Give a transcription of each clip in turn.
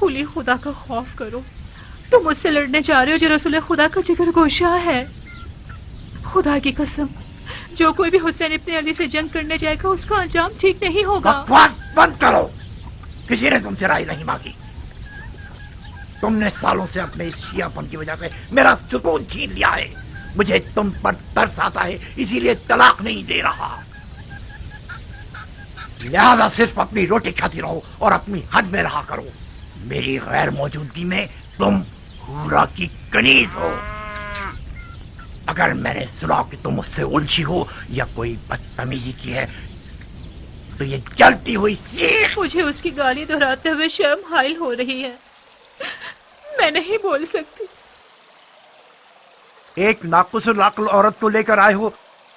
खुली, खुदा का खौफ करो। तुम मुझसे लड़ने जा रहे हो जो रसूल खुदा का जिगर गोशा है। खुदा की कसम, जो कोई भी हुसैन इब्न अली से जंग करने जाएगा उसका अंजाम ठीक नहीं होगा। बकवास बंद करो। किसी ने तुमसे राय नहीं मांगी। तुमने सालों से अपने इस शियापन की वजह से मेरा सुकून छीन लिया है। मुझे तुम पर तरस आता है, इसीलिए तलाक नहीं दे रहा। लिहाजा सिर्फ अपनी रोटी खाती रहो और अपनी हद में रहा करो। मेरी गैर मौजूदगी में तुम हूरा की कनीज हो। अगर मैंने सुना कि तुम मुझसे उलझी हो या कोई बदतमीजी की है तो ये जलती हुई सीख। मुझे उसकी गाली दोहराते हुए शर्म हाइल हो रही है। मैं नहीं बोल सकती। एक नाकुसुल अक्ल औरत को लेकर आए हो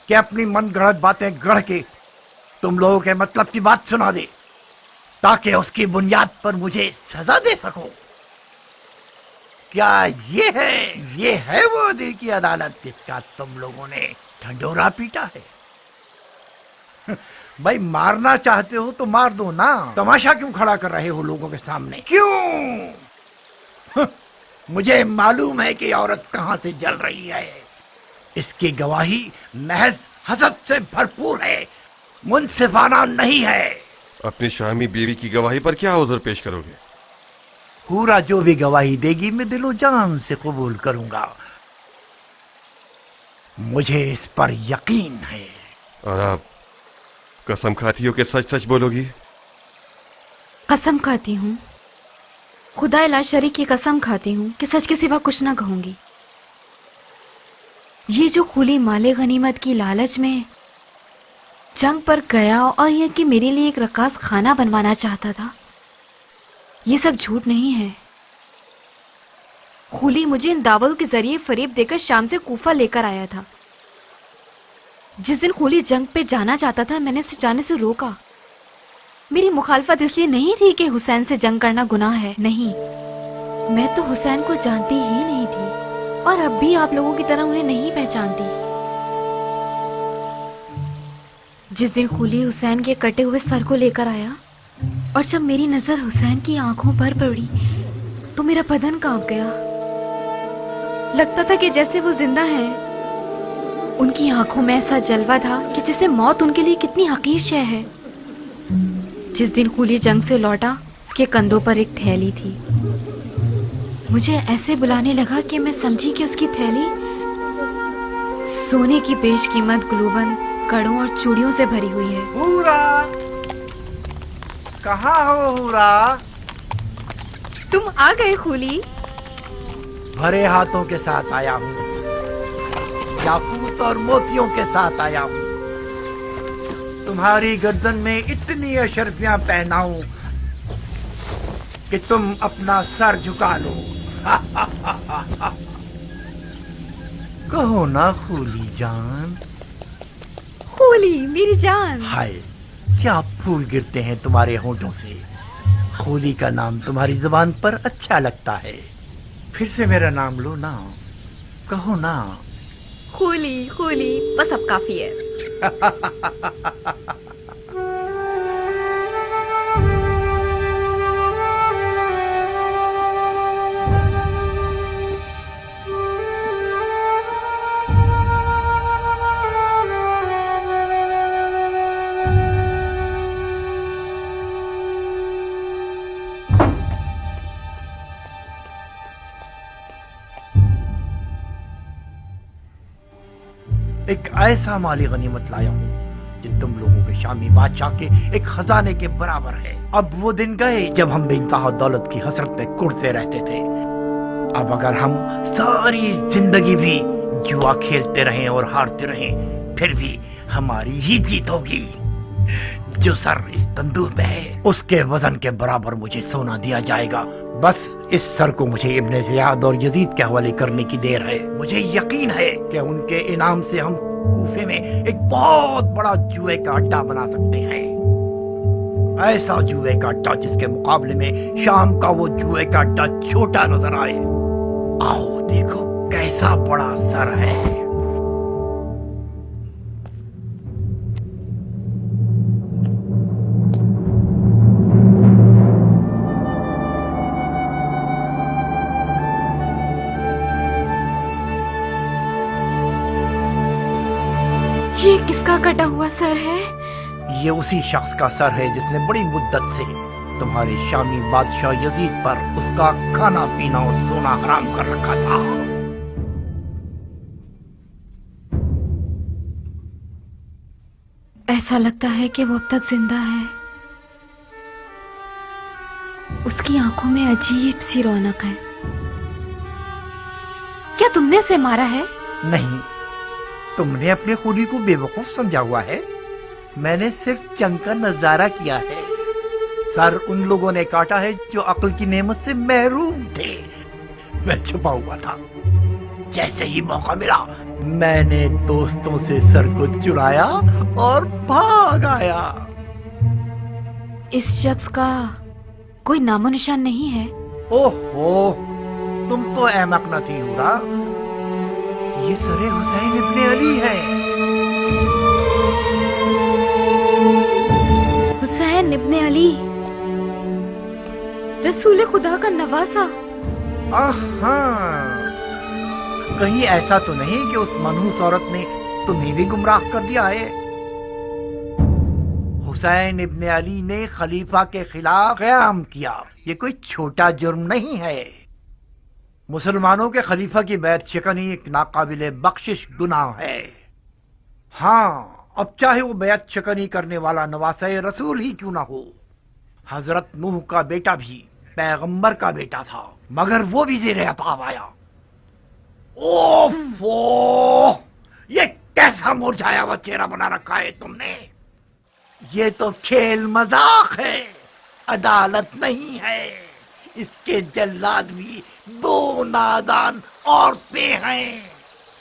कि अपनी मन गढ़ंत बातें गढ़ के तुम लोगों के मतलब की बात सुना दे, ताकि उसकी बुनियाद पर मुझे सजा दे सको। क्या ये है वो दिल की अदालत जिसका तुम लोगों ने ढंढोरा पीटा है? भाई मारना चाहते हो तो मार दो ना, तमाशा क्यों खड़ा कर रहे हो लोगों के सामने? क्यों? मुझे मालूम है कि औरत कहां से जल रही है। इसकी गवाही महज हसद से भरपूर है, मुनसिफाना नहीं है। अपनी शामी बीवी की गवाही पर क्या उज़र पेश करोगे? हूरा जो भी गवाही देगी मैं दिलो जान से कबूल करूंगा। मुझे इस पर यकीन है। और आप कसम खाती हो कि सच सच बोलोगी? कसम खाती हूँ, खुदा इला शरीक की कसम खाती हूँ कि सच के सिवा कुछ ना कहूंगी। ये जो खुली माले गनीमत की लालच में जंग पर गया और ये कि मेरे लिए एक रकास खाना बनवाना चाहता था, ये सब झूठ नहीं है। खुली मुझे इन दावों के जरिए फरेब देकर शाम से कूफा लेकर आया था। जिस दिन खुली जंग पे जाना चाहता था मैंने उसे जाने से रोका। मेरी मुखालफत इसलिए नहीं थी कि हुसैन से जंग करना गुनाह है, नहीं, मैं तो हुसैन को जानती ही नहीं थी और अब भी आप लोगों की तरह उन्हें नहीं पहचानती। जिस दिन खुली हुसैन के कटे हुए सर को लेकर आया और जब मेरी नजर हुसैन की आंखों पर पड़ी तो मेरा बदन कांप गया। लगता था कि जैसे वो जिंदा हैं। उनकी आंखों में ऐसा जलवा था कि जैसे मौत उनके लिए कितनी हकीर शय है। जिस दिन खुली जंग से लौटा उसके कंधों पर एक थैली थी। मुझे ऐसे बुलाने लगा कि मैं समझी कि उसकी थैली सोने की बेशकीमत ग्लूबन, कड़ों और चूड़ियों से भरी हुई है। हूरा, कहाँ हो हूरा? तुम आ गए खुली। भरे हाथों के साथ आया हूँ, याकूत और मोतियों के साथ आया हूँ। तुम्हारी गर्दन में इतनी अशर्फियां पहनाऊं कि तुम अपना सर झुका लो। कहो ना खूली जान। खुली मेरी जान। हाय, क्या फूल गिरते हैं तुम्हारे होंठों से। खूली का नाम तुम्हारी जुबान पर अच्छा लगता है। फिर से मेरा नाम लो ना, कहो ना। खुली खुली, बस अब काफी है। एक ऐसा माली गनीमत लाया हूँ जो तुम लोगों के शामी बादशाह के एक खजाने के बराबर है। अब वो दिन गए जब हम बेइंतहा दौलत की हसरत में कुड़ते रहते थे। अब अगर हम सारी जिंदगी भी जुआ खेलते रहें और हारते रहें, फिर भी हमारी ही जीत होगी। जो सर इस तंदूर में है उसके वजन के बराबर मुझे सोना दिया जाएगा। बस इस सर को मुझे इब्ने ज़ियाद और यजीद के हवाले करने की देर है। मुझे यकीन है कि उनके इनाम से हम कूफे में एक बहुत बड़ा जुए का अड्डा बना सकते हैं। ऐसा जुए का अड्डा जिसके मुकाबले में शाम का वो जुए का अड्डा छोटा नजर आए। आओ देखो कैसा बड़ा सर है। ये किसका कटा हुआ सर है? ये उसी शख्स का सर है जिसने बड़ी मुद्दत से तुम्हारे शामी बादशाह यजीद पर उसका खाना पीना और सोना हराम कर रखा था। ऐसा लगता है कि वो अब तक जिंदा है। उसकी आंखों में अजीब सी रौनक है। क्या तुमने उसे मारा है? नहीं, तुमने अपने खूनी को बेवकूफ समझा हुआ है। मैंने सिर्फ जंग का नजारा किया है। सर उन लोगों ने काटा है जो अक्ल की नेमत से महरूम थे। मैं छुपा हुआ था। जैसे ही मौका मिला मैंने दोस्तों से सर को चुराया और भाग आया। इस शख्स का कोई नामो निशान नहीं है? ओहो, तुम तो अहमक न थी हुरा। ये सरे हुसैन इब्ने अली है। हुसैन इब्ने अली, रसूल खुदा का नवासा। आहा, कहीं ऐसा तो नहीं कि उस मनहूस औरत ने तुम्हें भी गुमराह कर दिया है? हुसैन इब्ने अली ने खलीफा के खिलाफ क़याम किया। ये कोई छोटा जुर्म नहीं है। मुसलमानों के खलीफा की बैत शिकनी एक नाकाबिले बख्शिश गुनाह है। हाँ, अब चाहे वो बैत शिकनी करने वाला नवासे रसूल ही क्यों ना हो। हजरत नूह का बेटा भी पैगंबर का बेटा था, मगर वो भी ज़ेरे अताब आया। ओफो, ये कैसा मुरझाया हुआ चेहरा बना रखा है तुमने। ये तो खेल मजाक है, अदालत नहीं है। इसके जल्लाद भी दो नादान औरतें हैं।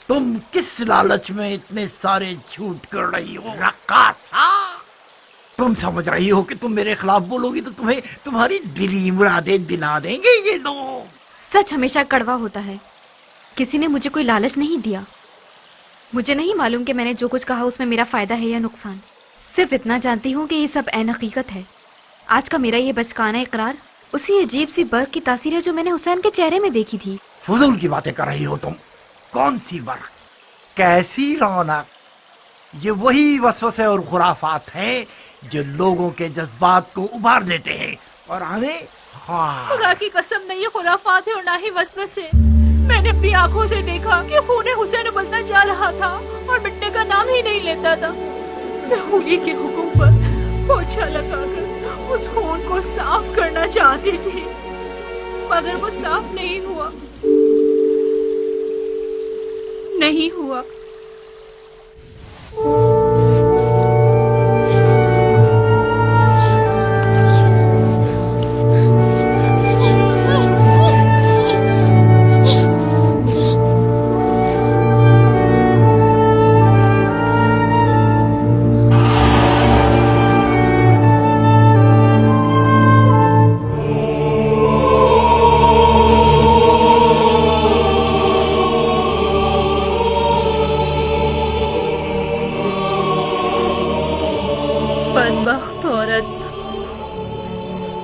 तुम किस लालच में इतने सारे झूठ कर रही हो रक्कासा? तुम समझ रही हो कि तुम मेरे खिलाफ बोलोगी तो तुम्हें तुम्हारी दिली मुरादें दिला देंगे ये लोग। सच हमेशा कड़वा होता है। किसी ने मुझे कोई लालच नहीं दिया। मुझे नहीं मालूम कि मैंने जो कुछ कहा उसमें मेरा फायदा है या नुकसान। सिर्फ इतना जानती हूँ कि ये सब ऐन हकीकत है। आज का मेरा ये बचकाना इकरार उसी अजीब सी बर्फ की तासीर है जो मैंने हुसैन के चेहरे में देखी थी। फजूल की बातें कर रही हो तुम। कौन सी बर्फ, कैसी रौनक? ये वही वसवसे और खुराफात हैं जो लोगों के जज्बात को उभार देते हैं और हमें खुदा की कसम नहीं, ये खुराफात है और ना ही वसवसे। मैंने अपनी आंखों से देखा कि खून हुसैन उबलता जा रहा था और मिटने का नाम ही नहीं लेता था। मैं हुली के हुक्म पर पोछा लगाकर उस खून को साफ करना चाहती थी, मगर वो साफ नहीं हुआ। नहीं हुआ। बदबख्त औरत,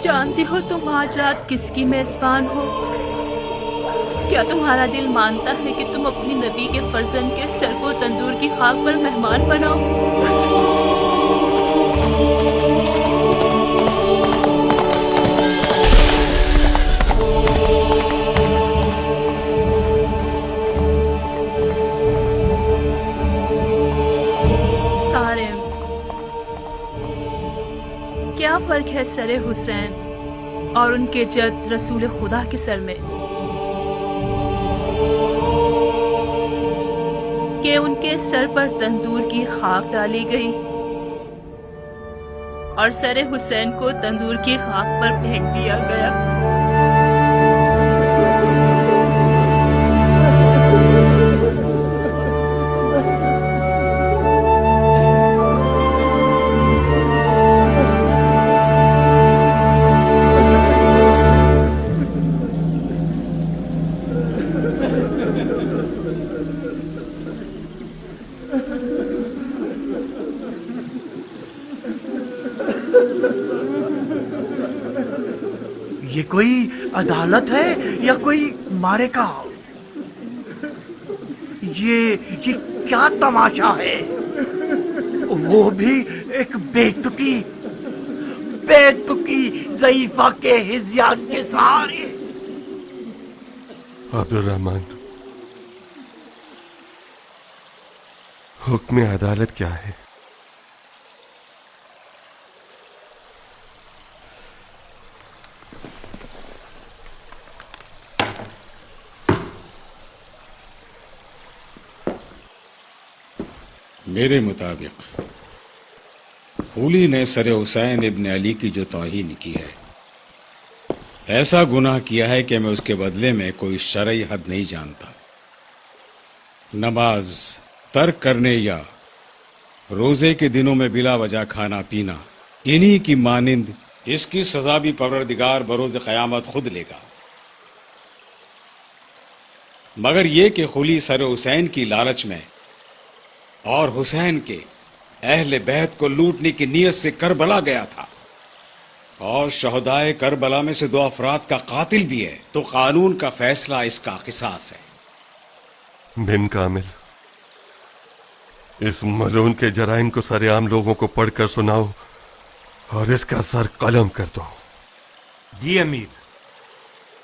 जानती हो तुम आज रात किसकी मेजबान हो? क्या तुम्हारा दिल मानता है कि तुम अपनी नबी के फर्जंद के सर को तंदूर की खाक पर मेहमान बनाओ? सारे क्या फर्क है सरे हुसैन और उनके जद रसूल खुदा के सर में कि उनके सर पर तंदूर की खाक डाली गई और सरे हुसैन को तंदूर की खाक पर फेंक दिया गया। ये कोई अदालत है या कोई मारेका? ये क्या तमाशा है? वो भी एक बेतुकी ज़ईफा के हिज़्यान के सहारे। अब्दुर्रहमान, हुक्म अदालत क्या है? मेरे मुताबिक खूली ने सर हुसैन इब्न अली की जो तौहीन की है, ऐसा गुनाह किया है कि मैं उसके बदले में कोई शरई हद नहीं जानता। नमाज तर्क करने या रोजे के दिनों में बिला वजह खाना पीना, इन्हीं की मानिंद इसकी सजा भी परवरदिगार बरोज क़यामत खुद लेगा। मगर ये कि खुली सर हुसैन की लालच में और हुसैन के अहले बैत को लूटने की नीयत से करबला गया था और शहदाए करबला में से 2 अफराद का कातिल भी है, तो कानून का फैसला इसका किसास है। बिन कामिल, इस मलून के जराइम को सरेआम लोगों को पढ़कर सुनाओ और इसका सर कलम कर दो। जी अमीर।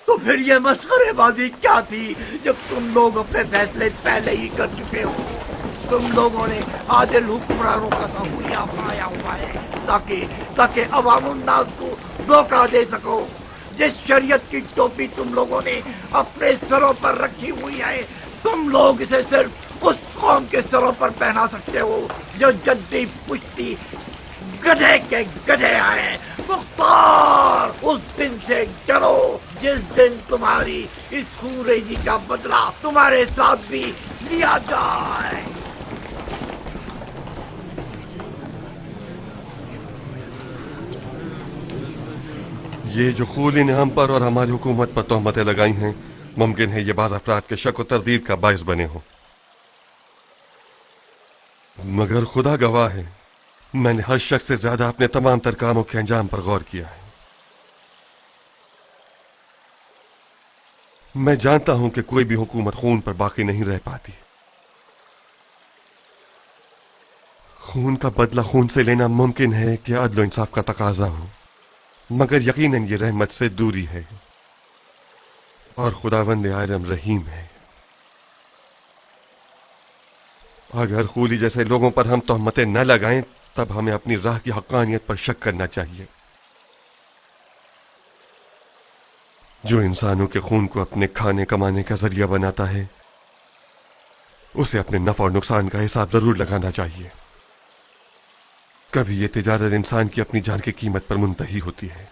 तो फिर ये मस्खरेबाजी क्या थी जब तुम लोग अपने फैसले पहले ही कर चुके हो? तुम लोगों ने आदिल हुक्मरानों का सहूलिया अपनाया हुआ है ताकि अवामुन्नास को धोखा दे सको। जिस शरीयत की टोपी तुम लोगों ने अपने सरों पर रखी हुई है, तुम लोग इसे सिर्फ उस कौम के सरों पर पहना सकते हो जो जद्दी पुश्ती गधे के गधे आए। मुख्तार, उस दिन से डरो जिस दिन तुम्हारी इस खूरेजी का बदला तुम्हारे साथ भी लिया जाए। ये जो खूली ने हम पर और हमारी हुकूमत पर तोहमतें लगाई हैं, मुमकिन है ये बाज़ अफराद के शक व तरदीद का बायस बने हो, मगर खुदा गवाह है, मैंने हर शख्स से ज्यादा अपने तमाम तर कामों के अंजाम पर गौर किया है। मैं जानता हूं कि कोई भी हुकूमत खून पर बाकी नहीं रह पाती। खून का बदला खून से लेना मुमकिन है कि अदल इंसाफ का तकाजा हो, मगर यकीनन ये रहमत से दूरी है और खुदावंद आलम रहीम है। अगर खूली जैसे लोगों पर हम तोहमतें न लगाएं, तब हमें अपनी राह की हक्कानियत पर शक करना चाहिए। जो इंसानों के खून को अपने खाने कमाने का जरिया बनाता है, उसे अपने नफा और नुकसान का हिसाब जरूर लगाना चाहिए। कभी ये तिजारत इंसान की अपनी जान की कीमत पर मुंतही होती है।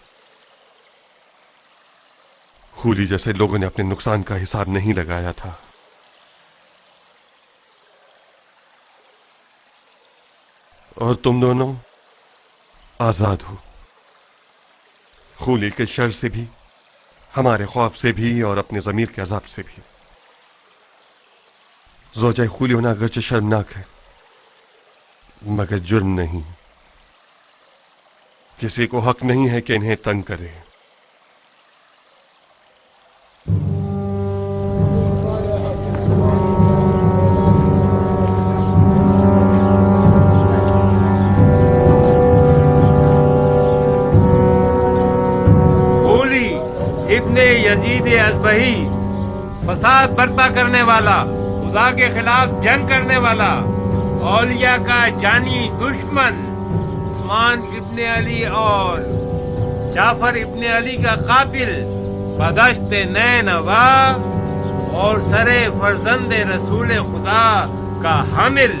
खूली जैसे लोगों ने अपने नुकसान का हिसाब नहीं लगाया था। और तुम दोनों आजाद हो, खूली के शर से भी, हमारे खौफ से भी और अपने ज़मीर के अजाब से भी। ज़ौजा खूली होना अगरचे शर्मनाक है, मगर जुर्म नहीं। किसी को हक नहीं है कि इन्हें तंग करे। इब्ने यजीद अज़बही, फसाद बर्पा करने वाला, खुदा के खिलाफ जंग करने वाला, औलिया का जानी दुश्मन, उस्मान इब्ने अली और जाफर इब्ने अली का कातिल, बदश्त नैनवा और सरे फर्जंद रसूल खुदा का हामिल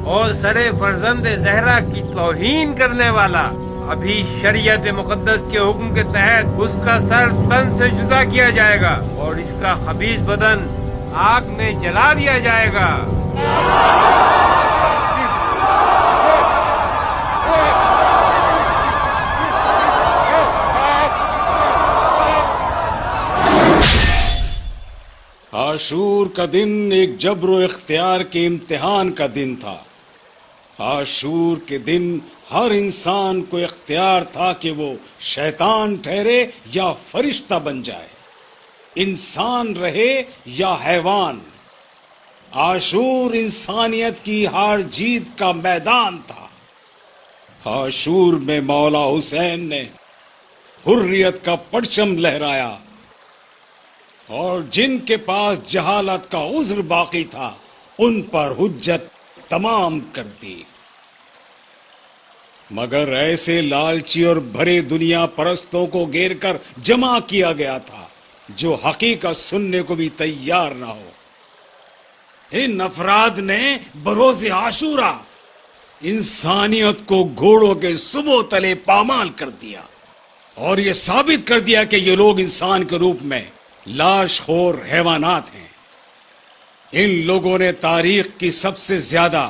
और सरे फर्जंद जहरा की तौहीन करने वाला, अभी शरीयत मुकद्दस के हुक्म के तहत उसका सर तन से जुदा किया जाएगा और इसका खबीस बदन आग में जला दिया जाएगा। आशूर का दिन एक जब्र इख्तियार के इम्तिहान का दिन था। आशूर के दिन हर इंसान को इख्तियार था कि वो शैतान ठहरे या फरिश्ता बन जाए, इंसान रहे या हैवान। आशूर इंसानियत की हार जीत का मैदान था। आशूर में मौला हुसैन ने हुर्रियत का परचम लहराया और जिनके पास जहालत का उज्र बाकी था उन पर हुज्जत तमाम कर दी। मगर ऐसे लालची और भरे दुनिया परस्तों को घेर कर जमा किया गया था जो हकीकत सुनने को भी तैयार ना हो। इन अफराद ने बरोज़े आशूरा इंसानियत को घोड़ों के सुबह तले पामाल कर दिया और ये साबित कर दिया कि ये लोग इंसान के रूप में लाशखोर हैवानात हैं। इन लोगों ने तारीख की सबसे ज्यादा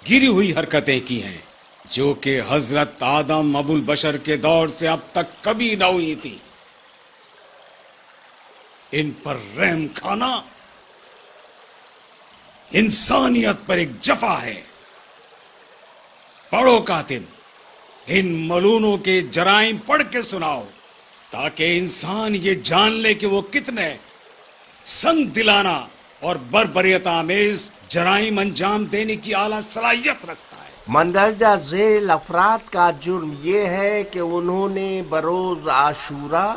गिरी हुई हरकतें की हैं जो कि हजरत आदम अबुल बशर के दौर से अब तक कभी न हुई थी। इन पर रहम खाना इंसानियत पर एक जफा है। पढ़ो कातिब, इन मलूनों के जराइम पढ़ के सुनाओ ताकि इंसान ये जान ले कि वो कितने संग दिलाना और बर्बरियत आमेज जराइम अंजाम देने की आला सलाहियत रखता है। मंदरजा झेल अफराद का जुर्म ये है कि उन्होंने बरोज आशूरा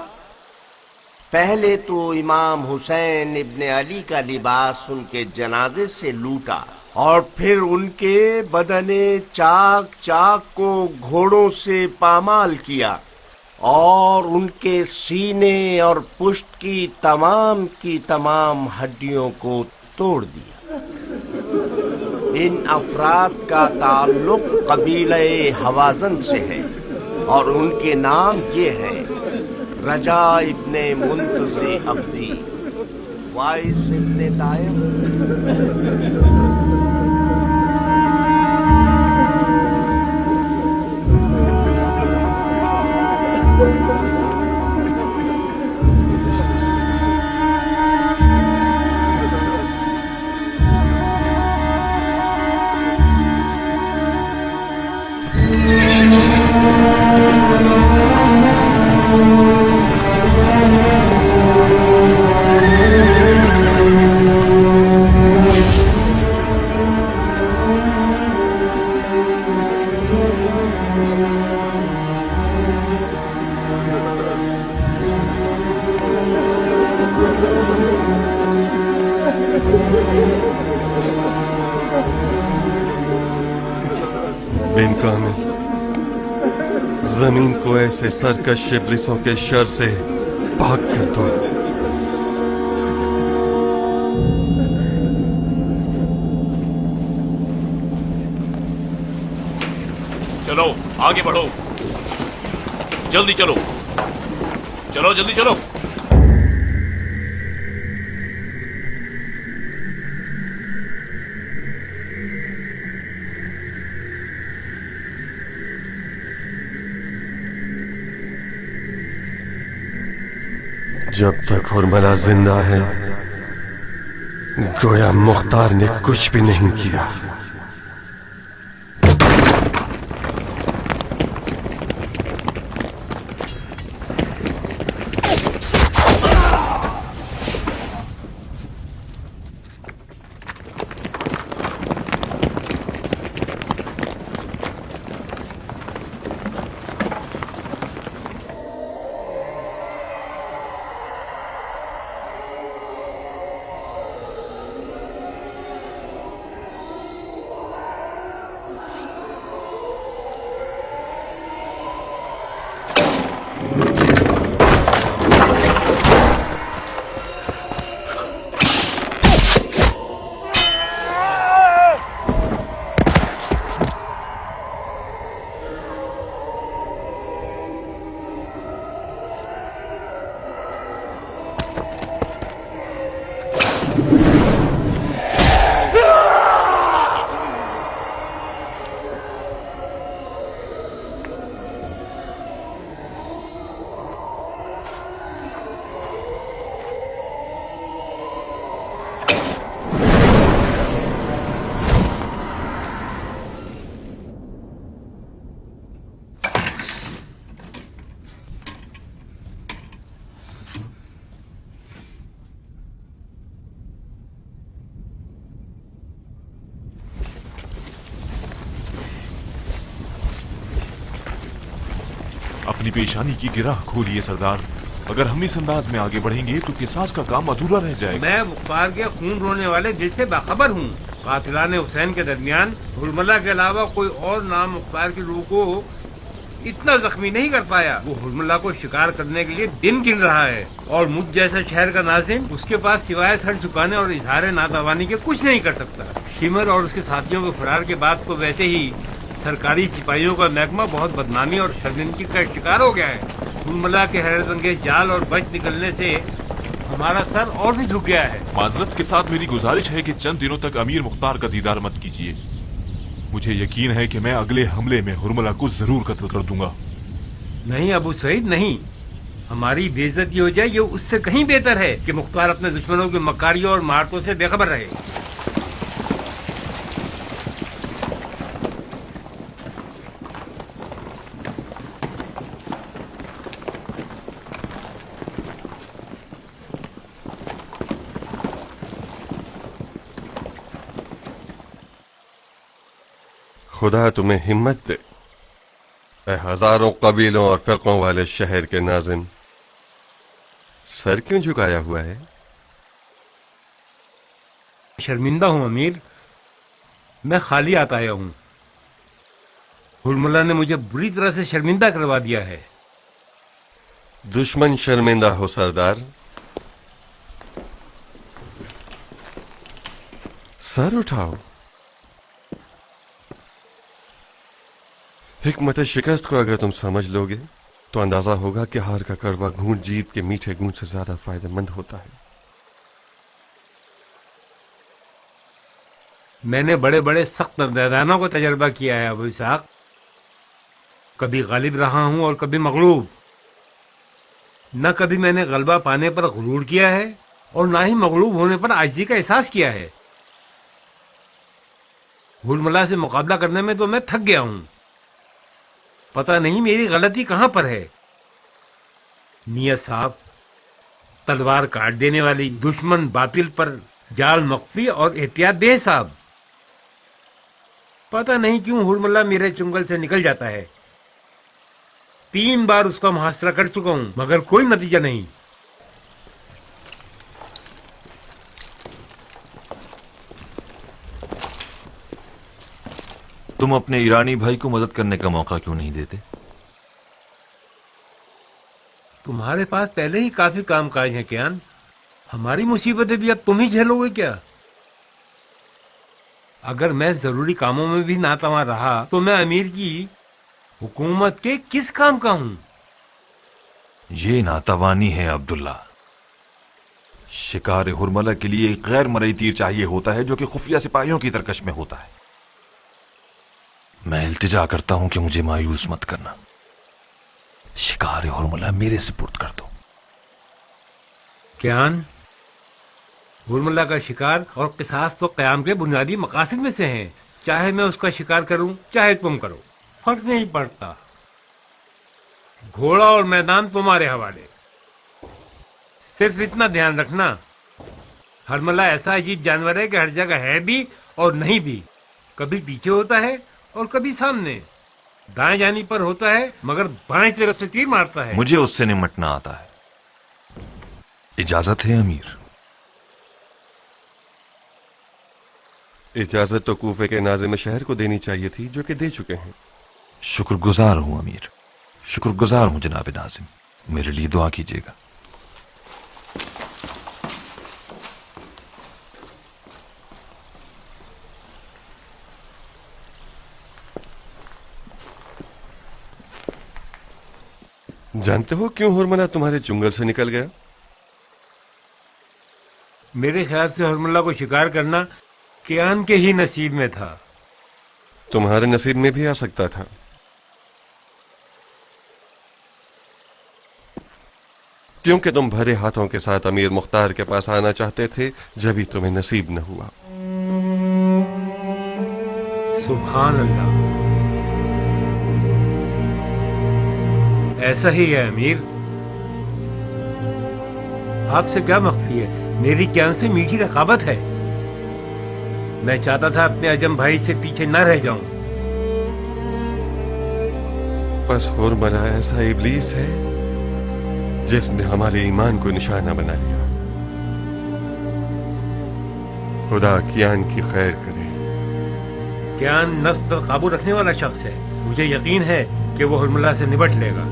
पहले तो इमाम हुसैन इब्ने अली का लिबास उनके जनाजे से लूटा और फिर उनके बदने चाक चाक को घोड़ों से पामाल किया और उनके सीने और पुष्ट की तमाम हड्डियों को तोड़ दिया। इन अफराद का ताल्लुक कबीले हवाजन से है और उनके नाम ये हैं: रजा इब्ने मुंतज़ी अब्दी, वाइस इब्ने दायर। बिन कामिल, जमीन को ऐसे सरकश इब्लिसों के शर से पाक कर दो। चलो आगे बढ़ो, जल्दी चलो, चलो जल्दी चलो। जब तक हुरमला जिंदा है गोया मुख्तार ने कुछ भी नहीं किया। अपनी पेशानी की गिराह खोलिए सरदार। अगर हम इस अंदाज में आगे बढ़ेंगे तो किसास का काम अधूरा रह जाएगा। मैं मुख्तार के खून रोने वाले दिल से बाखबर हूँ। कातिलान हुसैन के दरमियान हुरमला के अलावा कोई और नाम मुख्तार की रूह को इतना जख्मी नहीं कर पाया। वो हुरमला को शिकार करने के लिए दिन गिन रहा है और मुझ जैसा शहर का नाज़िम उसके पास सिवाय सर झुकाने और इजहार नादावानी के कुछ नहीं कर सकता। शिमर और उसके साथियों के फरार के बाद तो वैसे ही सरकारी सिपाहियों का महकमा बहुत बदनामी और शर्मिंदगी का शिकार हो गया है। हुरमला के हैरतअंगेज जाल और बच निकलने से हमारा सर और भी झुक गया है। माजरत के साथ मेरी गुजारिश है कि चंद दिनों तक अमीर मुख्तार का दीदार मत कीजिए। मुझे यकीन है कि मैं अगले हमले में हुरमला को जरूर कत्ल कर दूंगा। नहीं अबू सईद नहीं, हमारी बेइज्जती हो जाए ये उससे कहीं बेहतर है कि मुख्तार अपने दुश्मनों की मकारियों और मारतों से बेखबर रहे। खुदा तुम्हें हिम्मत दे ए हजारों कबीलों और फिरकों वाले शहर के नाज़िम। सर क्यों झुकाया हुआ है? शर्मिंदा हूँ अमीर, मैं खाली आता आया हूँ। हुरमला ने मुझे बुरी तरह से शर्मिंदा करवा दिया है। दुश्मन शर्मिंदा हो सरदार। सर उठाओ। हिकमत शिकस्त को अगर तुम समझ लोगे तो अंदाजा होगा कि हार का कड़वा घूंट जीत के मीठे घूंट से ज्यादा फायदेमंद होता है। मैंने बड़े बड़े सख्त मैदानों को तजर्बा किया है अबू इसहाक। कभी गालिब रहा हूं और कभी मगलूब। न कभी मैंने गलबा पाने पर गुरूर किया है और ना ही मगलूब होने पर आजिज़ी का एहसास किया है। हुरमला से मुकाबला करने में तो मैं थक गया हूं। पता नहीं मेरी गलती कहां पर है। नियत साफ, तलवार काट देने वाली, दुश्मन बातिल पर जाल मख्फी और एहतियात बेहिसाब। पता नहीं क्यों हुरमला मेरे चुंगल से निकल जाता है। 3 बार उसका मुहासरा कर चुका हूं मगर कोई नतीजा नहीं। तुम अपने ईरानी भाई को मदद करने का मौका क्यों नहीं देते? तुम्हारे पास पहले ही काफी काम काज है कियान। हमारी मुसीबतें भी अब तुम ही झेलोगे क्या? अगर मैं जरूरी कामों में भी नातवा रहा तो मैं अमीर की हुकूमत के किस काम का हूं? ये नातावानी है अब्दुल्ला। शिकार हुरमला के लिए एक गैर मरई तीर चाहिए होता है जो कि खुफिया सिपाहियों की तरकश में होता है। मैं इल्तिजा करता हूं कि मुझे मायूस मत करना। शिकार हुरमला मेरे सुपुर्द कर दो। कियान, हुरमला का शिकार और किसास तो क़याम के बुनियादी मकासद में से हैं। चाहे मैं उसका शिकार करूं चाहे तुम करो, फर्क नहीं पड़ता। घोड़ा और मैदान तुम्हारे हवाले। सिर्फ इतना ध्यान रखना, हुरमला ऐसा अजीब जानवर है कि हर जगह है भी और नहीं भी। कभी पीछे होता है और कभी सामने। दाएं जानी पर होता है मगर बाएं तरफ से तीर मारता है। मुझे उससे निमटना आता है। इजाजत है अमीर? इजाजत तो कूफे के नाज़िम शहर को देनी चाहिए थी जो कि दे चुके हैं। शुक्रगुजार हूं अमीर, शुक्रगुजार हूं जनाब नाज़िम। मेरे लिए दुआ कीजिएगा। जानते हो क्यों हुरमला तुम्हारे चुंगल से निकल गया? मेरे ख्याल से हुरमला को शिकार करना कियान के ही नसीब में था। तुम्हारे नसीब में भी आ सकता था। क्योंकि तुम भरे हाथों के साथ अमीर मुख्तार के पास आना चाहते थे, जब ही तुम्हें नसीब न हुआ। सुभान अल्लाह, ऐसा ही है अमीर। आपसे क्या मख्फी है? मेरी कियान से मीठी रकाबत है। मैं चाहता था अपने अजम भाई से पीछे न रह जाऊं। बस हुरमला ऐसा इब्लीस है जिसने हमारे ईमान को निशाना बना लिया। खुदा कियान की खैर करे। कियान नफ्स पर काबू रखने वाला शख्स है, मुझे यकीन है कि वो हुरमला से निपट लेगा।